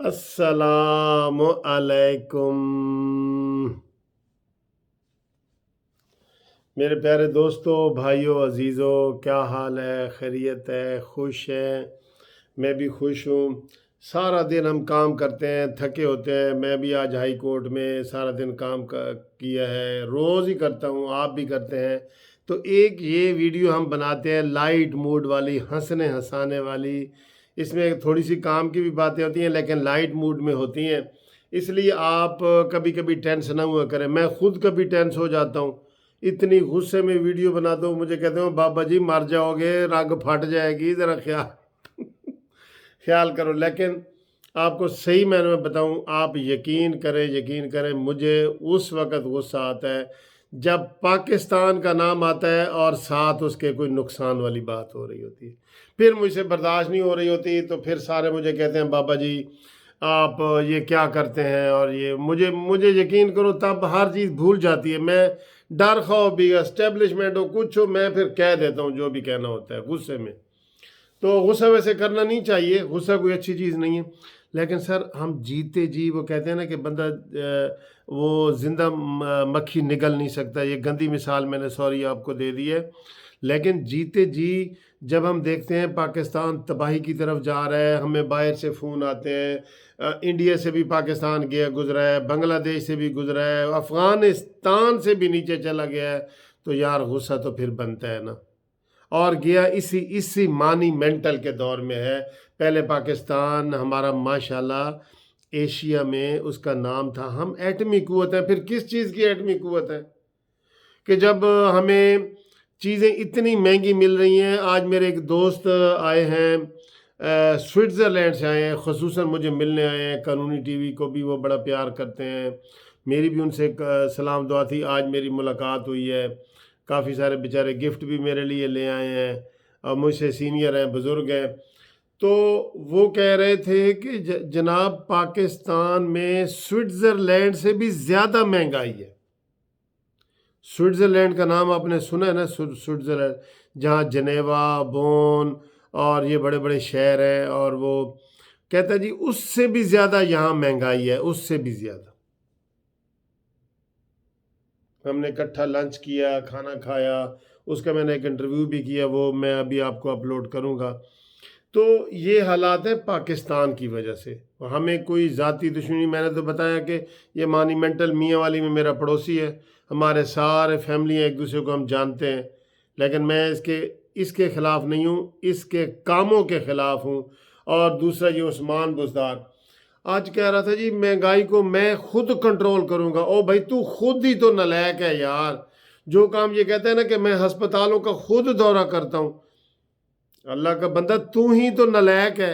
السلام علیکم میرے پیارے دوستو، بھائیو، عزیزو، کیا حال ہے؟ خیریت ہے؟ خوش ہیں؟ میں بھی خوش ہوں۔ سارا دن ہم کام کرتے ہیں، تھکے ہوتے ہیں۔ میں بھی آج ہائی کورٹ میں سارا دن کام کیا ہے، روز ہی کرتا ہوں، آپ بھی کرتے ہیں۔ تو ایک یہ ویڈیو ہم بناتے ہیں لائٹ موڈ والی، ہنسنے ہنسانے والی۔ اس میں تھوڑی سی کام کی بھی باتیں ہوتی ہیں لیکن لائٹ موڈ میں ہوتی ہیں، اس لیے آپ کبھی کبھی ٹینس نہ ہوا کریں۔ میں خود کبھی ٹینس ہو جاتا ہوں، اتنی غصے میں ویڈیو بناتا ہوں، مجھے کہتے ہیں بابا جی مر جاؤ گے، رگ پھٹ جائے گی، ذرا خیال کرو۔ لیکن آپ کو صحیح معنی میں بتاؤں، آپ یقین کریں مجھے اس وقت غصہ آتا ہے جب پاکستان کا نام آتا ہے اور ساتھ اس کے کوئی نقصان والی بات ہو رہی ہوتی ہے، پھر مجھ سے برداشت نہیں ہو رہی ہوتی، تو پھر سارے مجھے کہتے ہیں بابا جی آپ یہ کیا کرتے ہیں، اور یہ مجھے یقین کرو تب ہر چیز بھول جاتی ہے۔ میں ڈر خوف بھی، اسٹیبلشمنٹ ہو، کچھ ہو، میں پھر کہہ دیتا ہوں جو بھی کہنا ہوتا ہے غصے میں۔ تو غصہ ویسے کرنا نہیں چاہیے، غصہ کوئی اچھی چیز نہیں ہے، لیکن سر ہم جیتے جی، وہ کہتے ہیں نا کہ بندہ وہ زندہ مکھی نگل نہیں سکتا، یہ گندی مثال میں نے سوری آپ کو دے دی ہے، لیکن جیتے جی جب ہم دیکھتے ہیں پاکستان تباہی کی طرف جا رہا ہے، ہمیں باہر سے فون آتے ہیں، انڈیا سے بھی پاکستان گزرا ہے، بنگلہ دیش سے بھی گزرا ہے، افغانستان سے بھی نیچے چلا گیا ہے، تو یار غصہ تو پھر بنتا ہے نا۔ اور گیا اسی مانی مینٹل کے دور میں ہے۔ پہلے پاکستان ہمارا ماشاءاللہ ایشیا میں اس کا نام تھا، ہم ایٹمی قوت ہیں۔ پھر کس چیز کی ایٹمی قوت ہے کہ جب ہمیں چیزیں اتنی مہنگی مل رہی ہیں۔ آج میرے ایک دوست آئے ہیں، سوئٹزرلینڈ سے آئے ہیں، خصوصاً مجھے ملنے آئے ہیں، قانونی ٹی وی کو بھی وہ بڑا پیار کرتے ہیں، میری بھی ان سے ایک سلام دعا تھی، آج میری ملاقات ہوئی ہے۔ کافی سارے بیچارے گفٹ بھی میرے لیے لے آئے ہیں، اور مجھ سے سینئر ہیں، بزرگ ہیں۔ تو وہ کہہ رہے تھے کہ جناب پاکستان میں سوئٹزرلینڈ سے بھی زیادہ مہنگائی ہے۔ سوئٹزرلینڈ کا نام آپ نے سنا ہے نا، سوئٹزرلینڈ، جہاں جنیوا، بون اور یہ بڑے بڑے شہر ہیں، اور وہ کہتا ہے جی اس سے بھی زیادہ یہاں مہنگائی ہے، اس سے بھی زیادہ۔ ہم نے اکٹھا لنچ کیا، کھانا کھایا، اس کا میں نے ایک انٹرویو بھی کیا، وہ میں ابھی آپ کو اپلوڈ کروں گا۔ تو یہ حالات ہیں پاکستان کی وجہ سے، ہمیں کوئی ذاتی دشمنی، میں نے تو بتایا کہ یہ مانیمنٹل میاں والی میں میرا پڑوسی ہے، ہمارے سارے فیملی ہیں، ایک دوسرے کو ہم جانتے ہیں، لیکن میں اس کے خلاف نہیں ہوں، اس کے کاموں کے خلاف ہوں۔ اور دوسرا یہ عثمان بزدار آج کہہ رہا تھا جی مہنگائی کو میں خود کنٹرول کروں گا۔ او بھائی تو خود ہی تو نالائق ہے یار، جو کام یہ کہتا ہے نا کہ میں ہسپتالوں کا خود دورہ کرتا ہوں۔ اللہ کا بندہ تو ہی تو نالائق ہے،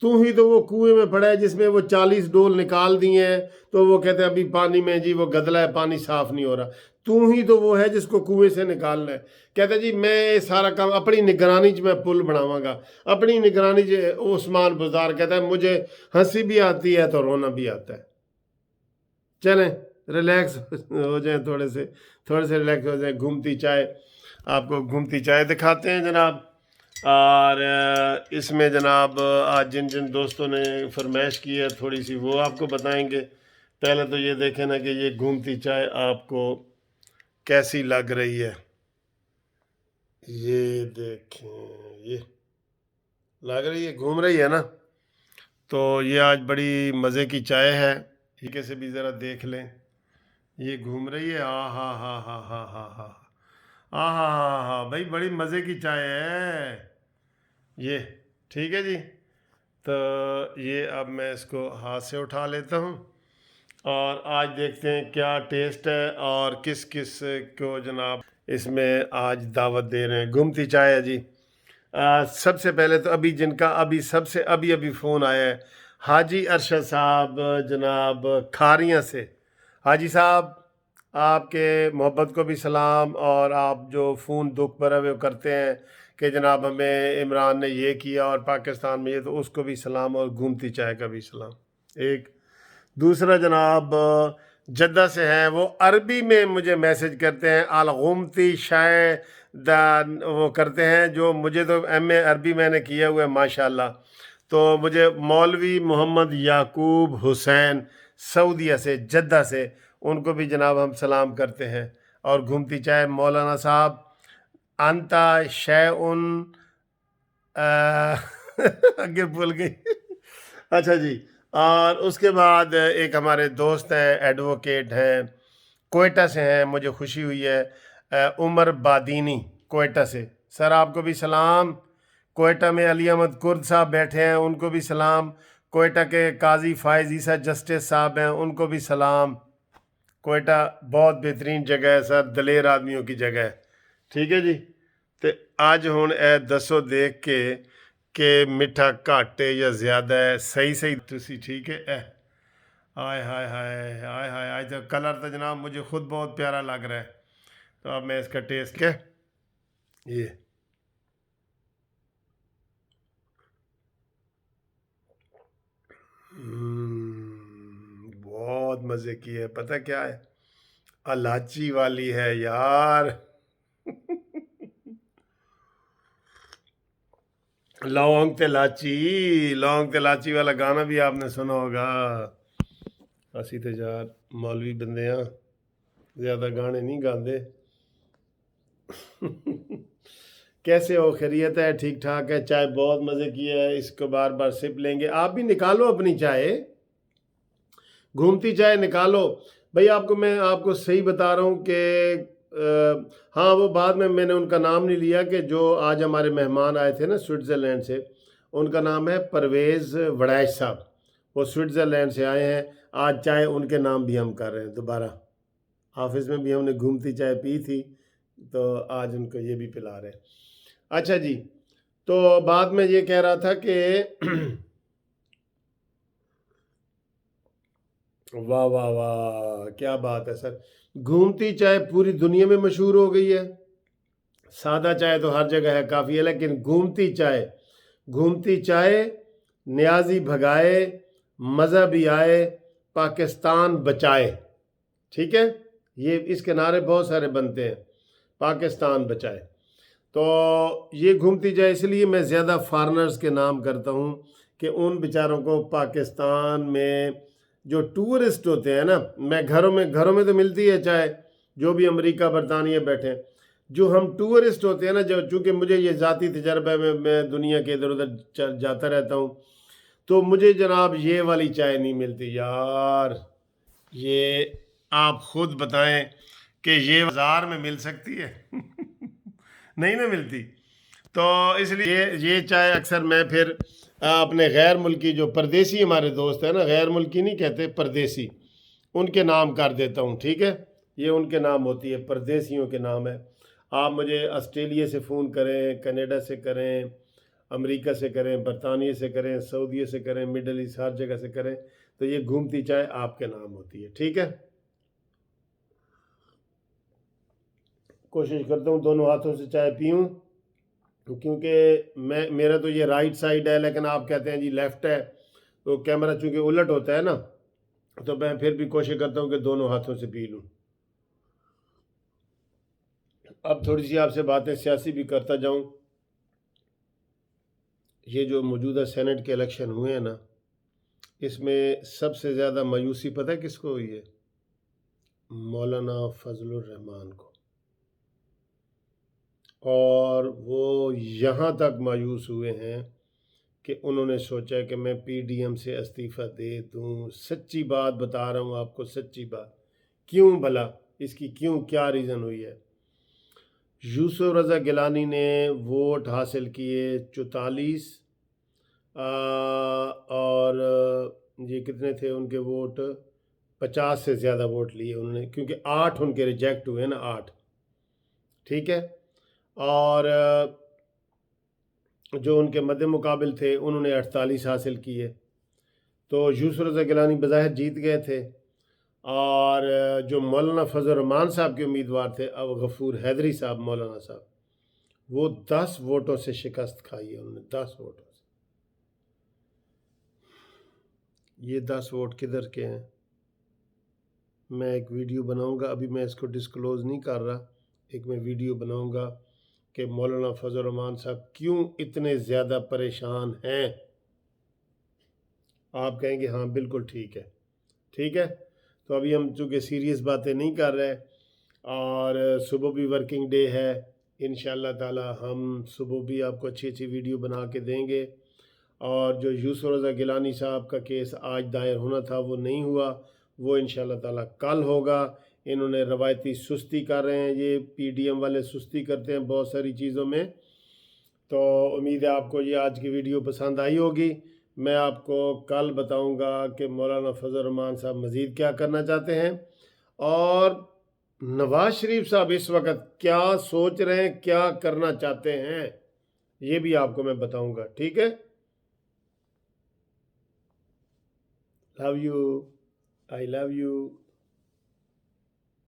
تو ہی تو وہ کنویں میں پڑا ہے جس میں وہ 40 ڈول نکال دیے ہیں، تو وہ کہتے ہیں ابھی پانی میں جی وہ گدلا ہے، پانی صاف نہیں ہو رہا۔ تو ہی تو وہ ہے جس کو کنویں سے نکالنا ہے۔ کہتا ہے جی میں یہ سارا کام اپنی نگرانی میں پل بناواں گا، اپنی نگرانی۔ عثمان بزدار کہتا ہے مجھے ہنسی بھی آتی ہے تو رونا بھی آتا ہے۔ چلیں ریلیکس ہو جائیں، تھوڑے سے ریلیکس ہو جائیں۔ گھومتی چائے، آپ کو گھومتی چائے دکھاتے ہیں جناب۔ اور اس میں جناب آج جن جن دوستوں نے فرمائش کی ہے تھوڑی سی وہ آپ کو بتائیں گے۔ پہلے تو یہ دیکھیں نا کہ یہ گھومتی چائے آپ کو کیسی لگ رہی ہے، یہ دیکھیں، یہ لگ رہی ہے، گھوم رہی ہے نا۔ تو یہ آج بڑی مزے کی چائے ہے، ٹھیک ہے، سے بھی ذرا دیکھ لیں، یہ گھوم رہی ہے۔ ہاں ہاں ہاں ہاں ہاں ہاں ہاں ہاں ہاں ہاں ہاں بھائی بڑی مزے کی چائے ہے یہ، ٹھیک ہے جی۔ تو یہ اب میں اس کو ہاتھ سے اٹھا لیتا ہوں، اور آج دیکھتے ہیں کیا ٹیسٹ ہے اور کس کس کو جناب اس میں آج دعوت دے رہے ہیں۔ گھومتی چائے ہے جی۔ سب سے پہلے تو ابھی جن کا ابھی فون آیا ہے، حاجی ارشد صاحب جناب کھاریاں سے۔ حاجی صاحب آپ کے محبت کو بھی سلام، اور آپ جو فون دکھ پر وہ کرتے ہیں کہ جناب ہمیں عمران نے یہ کیا اور پاکستان میں یہ، تو اس کو بھی سلام، اور گھومتی چائے کا بھی سلام۔ ایک دوسرا جناب جدہ سے ہیں، وہ عربی میں مجھے میسج کرتے ہیں، الغمتی شائع وہ کرتے ہیں، جو مجھے تو ایم اے عربی میں نے کیا ہوا ہے ماشاءاللہ۔ تو مجھے مولوی محمد یعقوب حسین سعودیہ سے، جدہ سے، ان کو بھی جناب ہم سلام کرتے ہیں. اور گھومتی چائے مولانا صاحب انتا شیعن آگے بھول گئی. اچھا جی. اور اس کے بعد ایک ہمارے دوست ہیں، ایڈوکیٹ ہیں، کوئٹہ سے ہیں، مجھے خوشی ہوئی ہے، عمر بادینی کوئٹہ سے. سر آپ کو بھی سلام. کوئٹہ میں علی احمد کرد صاحب بیٹھے ہیں، ان کو بھی سلام. کوئٹہ کے قاضی فائز عیسیٰ جسٹس صاحب ہیں، ان کو بھی سلام. کوئٹہ بہت بہترین جگہ ہے سر، دلیر آدمیوں کی جگہ ہے. ٹھیک ہے جی. تو آج ہوں اے دسو دیکھ کے کہ میٹھا گھٹ ہے یا زیادہ ہے. صحیح صحیح تسی ٹھیک ہے. ہائے ہائے ہائے ہائے ہائے، آج تو کلر تو جناب مجھے خود بہت پیارا لگ رہا ہے. تو اب میں اس کا ٹیسٹ کیا یہ بہت مزے کی ہے. پتہ کیا ہے؟ الائچی والی ہے یار. لونگ تے لاچی، لونگ تے لاچی والا گانا بھی آپ نے سنا ہوگا. اسی تے یار مولوی بندے ہاں، زیادہ گانے نہیں گاندے. کیسے ہو؟ خیریت ہے؟ ٹھیک ٹھاک ہے؟ چائے بہت مزے کی ہے، اس کو بار بار سپ لیں گے. آپ بھی نکالو اپنی چائے، گھومتی چائے نکالو. بھائی میں آپ کو صحیح بتا رہا ہوں کہ ہاں وہ بعد میں نے ان کا نام نہیں لیا، کہ جو آج ہمارے مہمان آئے تھے نا سوئٹزرلینڈ سے، ان کا نام ہے پرویز وڑیچ صاحب. وہ سوئٹزرلینڈ سے آئے ہیں. آج چائے ان کے نام بھی ہم کر رہے ہیں دوبارہ. آفس میں بھی ہم نے گھومتی چائے پی تھی، تو آج ان کو یہ بھی پلا رہے ہیں. اچھا جی. تو بعد میں یہ کہہ رہا تھا کہ واہ واہ واہ، کیا بات ہے سر. گھومتی چائے پوری دنیا میں مشہور ہو گئی ہے. سادہ چائے تو ہر جگہ ہے، کافی ہے، لیکن گھومتی چائے، گھومتی چائے نیازی بھگائے، مزہ بھی آئے، پاکستان بچائے. ٹھیک ہے. یہ اس کے نعرے بہت سارے بنتے ہیں، پاکستان بچائے. تو یہ گھومتی چائے اس لیے میں زیادہ فارنرز کے نام کرتا ہوں کہ ان بیچاروں کو پاکستان میں جو ٹورسٹ ہوتے ہیں نا، میں گھروں میں تو ملتی ہے چائے، جو بھی امریکہ برطانیہ بیٹھے ہیں. جو ہم ٹورسٹ ہوتے ہیں نا، جو چونکہ مجھے یہ ذاتی تجربہ ہے، میں دنیا کے ادھر ادھر جاتا رہتا ہوں، تو مجھے جناب یہ والی چائے نہیں ملتی یار. یہ آپ خود بتائیں کہ یہ بازار میں مل سکتی ہے؟ نہیں نہ ملتی. تو اس لیے یہ چائے اکثر میں پھر اپنے غیر ملکی جو پردیسی ہمارے دوست ہیں نا، غیر ملکی نہیں کہتے، پردیسی، ان کے نام کر دیتا ہوں. ٹھیک ہے. یہ ان کے نام ہوتی ہے، پردیسیوں کے نام ہے. آپ مجھے آسٹریلیا سے فون کریں، کینیڈا سے کریں، امریکہ سے کریں، برطانیہ سے کریں، سعودیہ سے کریں، مڈل ایسٹ، ہر جگہ سے کریں، تو یہ گھومتی چائے آپ کے نام ہوتی ہے. ٹھیک ہے. کوشش کرتا ہوں دونوں ہاتھوں سے چائے پیوں، کیونکہ میرا تو یہ رائٹ سائڈ ہے، لیکن آپ کہتے ہیں جی لیفٹ ہے، تو کیمرہ چونکہ الٹ ہوتا ہے نا، تو میں پھر بھی کوشش کرتا ہوں کہ دونوں ہاتھوں سے پی لوں. اب تھوڑی سی آپ سے باتیں سیاسی بھی کرتا جاؤں. یہ جو موجودہ سینٹ کے الیکشن ہوئے ہیں نا، اس میں سب سے زیادہ مایوسی پتہ ہے کس کو ہوئی ہے؟ مولانا فضل الرحمان کو. اور وہ یہاں تک مایوس ہوئے ہیں کہ انہوں نے سوچا کہ میں پی ڈی ایم سے استعفیٰ دے دوں. سچی بات بتا رہا ہوں آپ کو، سچی بات. کیوں بھلا؟ اس کی کیوں، کیا ریزن ہوئی ہے؟ یوسف رضا گیلانی نے ووٹ حاصل کیے 44، اور یہ کتنے تھے ان کے ووٹ؟ 50 سے زیادہ ووٹ لیے انہوں نے، کیونکہ 8 ان کے ریجیکٹ ہوئے نا، 8. ٹھیک ہے. اور جو ان کے مد مقابل تھے انہوں نے 48 حاصل کیے. تو یوسف رضا گیلانی بظاہر جیت گئے تھے. اور جو مولانا فضل الرحمان صاحب کے امیدوار تھے، اب غفور حیدری صاحب، مولانا صاحب، وہ 10 ووٹوں سے شکست کھائی ہے انہوں نے، 10 ووٹوں سے. یہ 10 ووٹ کدھر کے ہیں؟ میں ایک ویڈیو بناؤں گا، ابھی میں اس کو ڈسکلوز نہیں کر رہا. ایک میں ویڈیو بناؤں گا کہ مولانا فضل الرحمان صاحب کیوں اتنے زیادہ پریشان ہیں. آپ کہیں گے ہاں بالکل ٹھیک ہے، ٹھیک ہے۔ تو ابھی ہم چونکہ سیریس باتیں نہیں کر رہے، اور صبح بھی ورکنگ ڈے ہے، انشاءاللہ تعالی ہم صبح بھی آپ کو اچھی اچھی ویڈیو بنا کے دیں گے۔ اور جو یوسف رضا گیلانی صاحب کا کیس آج دائر ہونا تھا وہ نہیں ہوا، وہ انشاءاللہ تعالی کل ہوگا۔ انہوں نے روایتی سستی کر رہے ہیں، یہ پی ڈی ایم والے سستی کرتے ہیں بہت ساری چیزوں میں۔ تو امید ہے آپ کو یہ آج کی ویڈیو پسند آئی ہوگی۔ میں آپ کو کل بتاؤں گا کہ مولانا فضل الرحمان صاحب مزید کیا کرنا چاہتے ہیں، اور نواز شریف صاحب اس وقت کیا سوچ رہے ہیں، کیا کرنا چاہتے ہیں، یہ بھی آپ کو میں بتاؤں گا، ٹھیک ہے۔ Love you, I love you.